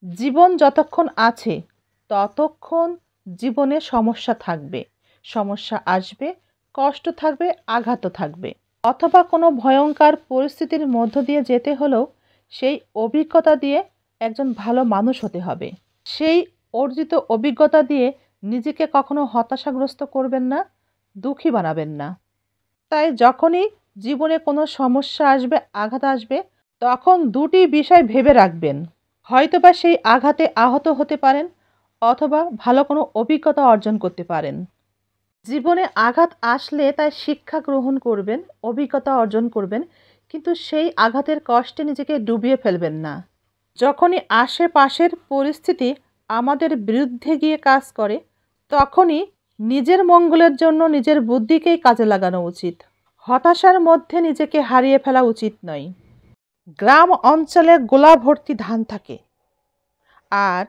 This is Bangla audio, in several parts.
জীবন যতক্ষণ আছে ততক্ষণ জীবনে সমস্যা থাকবে, সমস্যা আসবে, কষ্ট থাকবে, আঘাতও থাকবে। অথবা কোনো ভয়ঙ্কর পরিস্থিতির মধ্য দিয়ে যেতে হলেও সেই অভিজ্ঞতা দিয়ে একজন ভালো মানুষ হতে হবে। সেই অর্জিত অভিজ্ঞতা দিয়ে নিজেকে কখনো হতাশাগ্রস্ত করবেন না, দুঃখী বানাবেন না। তাই যখনই জীবনে কোনো সমস্যা আসবে, আঘাত আসবে, তখন দুটি বিষয় ভেবে রাখবেন। হয়তোবা সেই আঘাতে আহত হতে পারেন, অথবা ভালো কোনো অভিজ্ঞতা অর্জন করতে পারেন। জীবনে আঘাত আসলে তাই শিক্ষা গ্রহণ করবেন, অভিজ্ঞতা অর্জন করবেন, কিন্তু সেই আঘাতের কষ্টে নিজেকে ডুবিয়ে ফেলবেন না। যখনই আশেপাশের পরিস্থিতি আমাদের বিরুদ্ধে গিয়ে কাজ করে, তখনই নিজের মঙ্গলের জন্য নিজের বুদ্ধিকেই কাজে লাগানো উচিত। হতাশার মধ্যে নিজেকে হারিয়ে ফেলা উচিত নয়। গ্রাম অঞ্চলে গোলা ভর্তি ধান থাকে, আর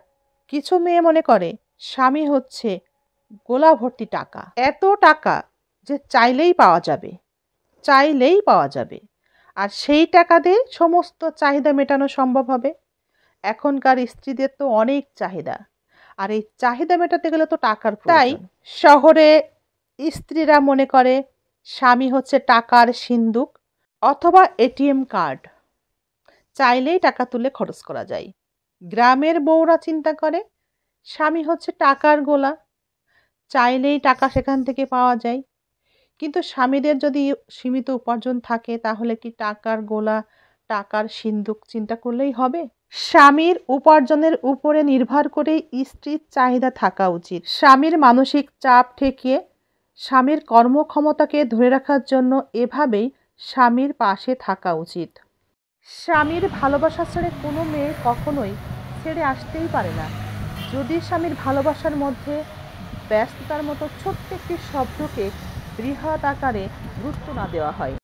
কিছু মেয়ে মনে করে স্বামী হচ্ছে গোলা ভর্তি টাকা। এত টাকা যে চাইলেই পাওয়া যাবে, চাইলেই পাওয়া যাবে, আর সেই টাকা দিয়ে সমস্ত চাহিদা মেটানো সম্ভব হবে। এখনকার স্ত্রীদের তো অনেক চাহিদা, আর এই চাহিদা মেটাতে গেলে তো টাকার প্রয়োজন। তাই শহরে স্ত্রীরা মনে করে স্বামী হচ্ছে টাকার সিন্দুক অথবা এটিএম কার্ড, চাইলেই টাকা তুলে খরচ করা যায়। গ্রামের বউরা চিন্তা করে স্বামী হচ্ছে টাকার গোলা, চাইলেই টাকা সেখান থেকে পাওয়া যায়। কিন্তু স্বামীদের যদি সীমিত উপার্জন থাকে, তাহলে কি টাকার গোলা, টাকার সিন্দুক চিন্তা করলেই হবে? স্বামীর উপার্জনের উপরে নির্ভর করে স্ত্রীর চাহিদা থাকা উচিত। স্বামীর মানসিক চাপ ঠেকিয়ে স্বামীর কর্মক্ষমতাকে ধরে রাখার জন্য এভাবেই স্বামীর পাশে থাকা উচিত। স্বামীর ভালোবাসা ছেড়ে কোনো মেয়ে কখনোই ছেড়ে আসতেই পারে না। যদি স্বামীর ভালোবাসার মধ্যে ব্যস্ততার মতো ছোট্ট একটি শব্দকে বৃহৎ আকারে গুরুত্ব না দেওয়া হয়।